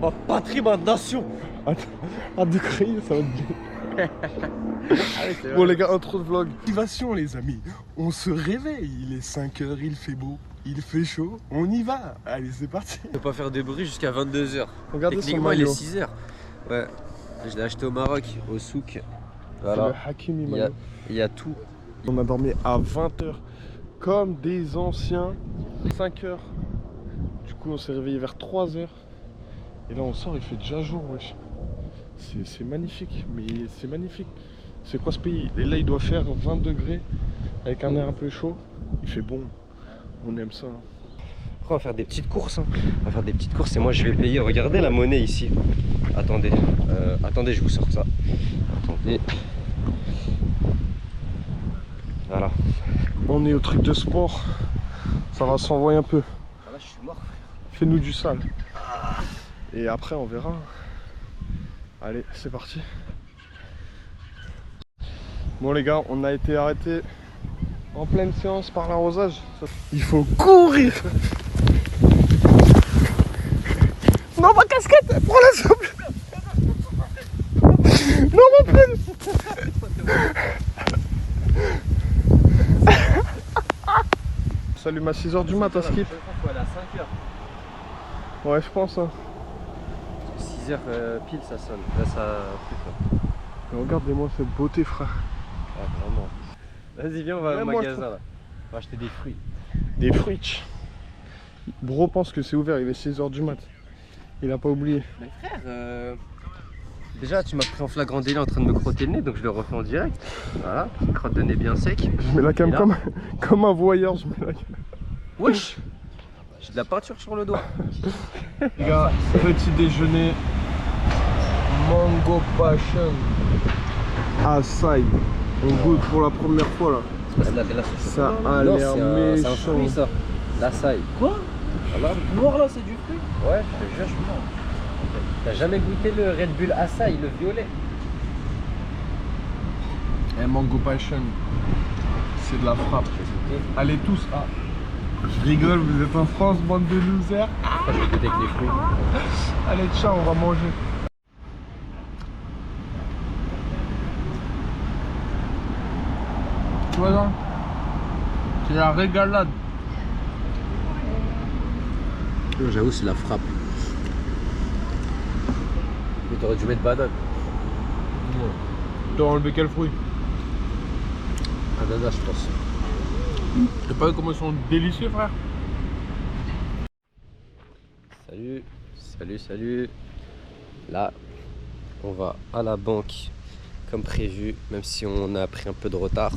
ma patrie, ma nation. Arrête de crier, ça va te dire. Bon les gars, intro de vlog. Motivation les amis, on se réveille, il est 5 h, il fait beau, il fait chaud, on y va. Allez c'est parti. Je peux pas faire de bruit jusqu'à 22 h. Regardez son Techniquement il est maillot. 6 h. Ouais, je l'ai acheté au Maroc, au souk. C'est Voilà, le Hakimi maillot. il y a tout. On a dormi à 20 h comme des anciens. 5 h. Du coup on s'est réveillé vers 3 h. Et là on sort, il fait déjà jour wesh. C'est magnifique, mais c'est magnifique. C'est quoi ce pays? Et là il doit faire 20 degrés avec un air un peu chaud. Il fait bon, on aime ça. Après, on va faire des petites courses. Hein. On va faire des petites courses et moi je vais payer. Regardez la monnaie ici. Attendez, attendez, je vous sors ça. Attendez. Voilà. On est au truc de sport, ça va s'envoyer un peu. Ah là, je suis mort. Fais-nous du sale. Et après on verra. Allez, c'est parti. Bon les gars, on a été arrêté en pleine séance par l'arrosage. Il faut courir. Non, ma casquette, prends-la s'il te plaît. Non, ma pelle. Salut, à 6 h du mat, à skip. Faut aller à 5 h. Ouais, je pense. Hein. 6 h pile ça sonne. Là ça plus là. Regardez-moi cette beauté, frère. Ah vraiment. Vas-y viens, on va Ouais, au moi, magasin là. On va acheter des fruits. Des fruits. Bro pense que c'est ouvert, il est 6 h du mat. Il a pas oublié. Mais frère, déjà tu m'as pris en flagrant délit en train de me crotter le nez, donc je le refais en direct. Voilà, petite crotte de nez bien sec. Je mets la cam Et là comme un voyeur, je mets la cam. Wesh, j'ai de la peinture sur le doigt. Les gars, petit déjeuner. Mango passion. Açaï. On goûte pour la première fois là. C'est de la glace au Ça chocolat. a Non, l'air c'est un méchant. fruit ça. L'açaï. Quoi? Voilà. Noir là, c'est du fruit. Ouais, je te jure, je suis mort. T'as jamais goûté le Red Bull Açaï, le violet? Un mango passion. C'est de la frappe. Allez tous. Ah. Je rigole, vous êtes en France, bande de losers. Je vais goûter avec les fruits. Allez, ciao, on va manger. Tu vois ça? C'est la régalade. J'avoue, c'est la frappe. Mais t'aurais dû mettre banane. T'as enlevé quel fruit? Ananas, je pense. T'as pas vu comment ils sont délicieux, frère? Salut, salut, salut. Là, on va à la banque comme prévu, même si on a pris un peu de retard.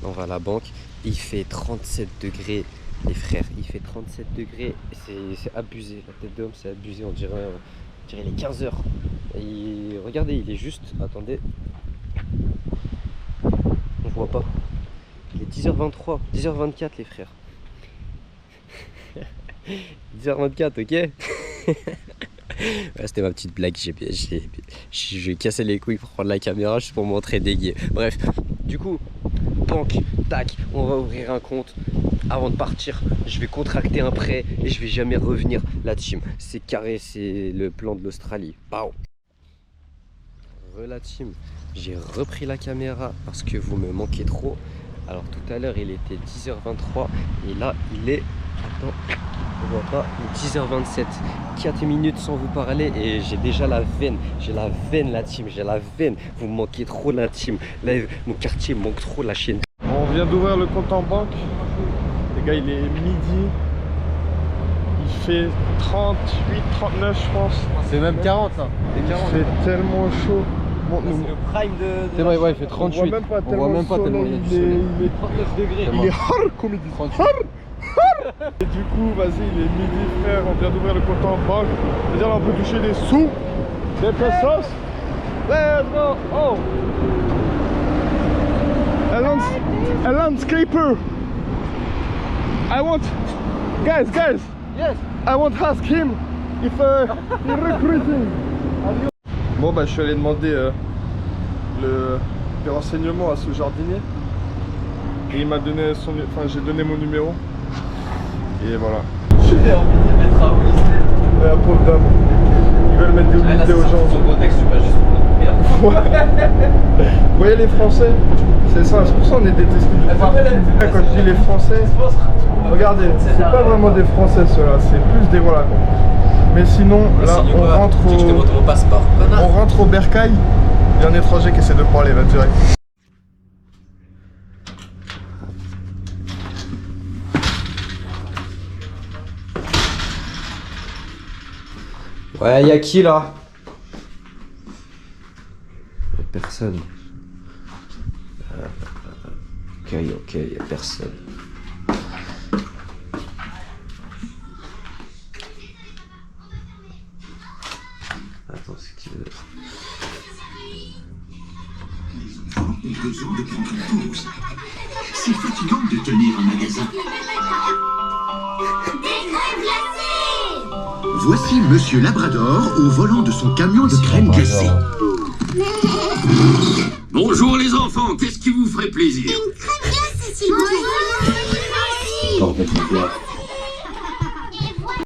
On va à la banque. Il fait 37 degrés, les frères. Il fait 37 degrés. C'est abusé. La tête d'homme, c'est abusé. On dirait les 15 h. Et regardez, il est juste. Attendez. On voit pas. Il est 10 h 23, 10 h 24, les frères. 10 h 24, ok. Ouais, c'était ma petite blague, j'ai cassé les couilles pour prendre la caméra juste pour montrer des gays. Bref, du coup, banque, tac, on va ouvrir un compte. Avant de partir, je vais contracter un prêt et je vais jamais revenir la team. C'est carré, c'est le plan de l'Australie. Bao. La team, j'ai repris la caméra parce que vous me manquez trop. Alors tout à l'heure il était 10 h 23 et là il est, attends, on voit pas, 10 h 27, 4 minutes sans vous parler et j'ai déjà la veine, la team, j'ai la veine, vous me manquez trop la team, là mon quartier me manque trop la chaîne. On vient d'ouvrir le compte en banque. Les gars, il est midi. Il fait 38, 39 je pense. C'est même 40 là, Il fait tellement chaud. Bon, c'est nous, le prime de C'est vrai, ouais, il fait on 38. voit même pas On tellement voit même le pas tellement soleil, il y a du il est, soleil. il est 39 degrés. Il est hard comme il dit. 38. Hard. Et du coup, vas-y, il est midi, frère. On vient d'ouvrir le compte en banque. C'est-à-dire, on peut toucher des sous, des pesos. Let's go. Oh. A landscaper. I want, guys. Yes. I want to ask him if he's recruiting. Bon, bah, je suis allé demander des renseignements à ce jardinier. Et il m'a donné son, enfin, j'ai donné mon numéro. Et voilà. J'ai envie de mettre à où La pauvre dame. l'idée aux gens. Son contexte, tu vas juste pour notre merde. Vous voyez les Français, c'est ça, c'est pour ça qu'on est détestés du partout. Quand je dis les Français, regardez, c'est pas vraiment des Français ceux-là, c'est plus des voilà quoi. Mais sinon, là on rentre au... Je te montre mon passeport. On rentre au bercail, il y a un étranger qui essaie de parler là direct. Ouais, y'a qui là? Y'a personne. Ok, y'a personne. Attends, c'est qui veut... Ont besoin de prendre une pause. C'est fatigant de tenir un magasin. Des crèmes glacées! Voici Monsieur Labrador au volant de son camion de crème glacée. Bonjour les enfants, qu'est-ce qui vous ferait plaisir? Une crème glacée, s'il vous plaît. Bordel de merde.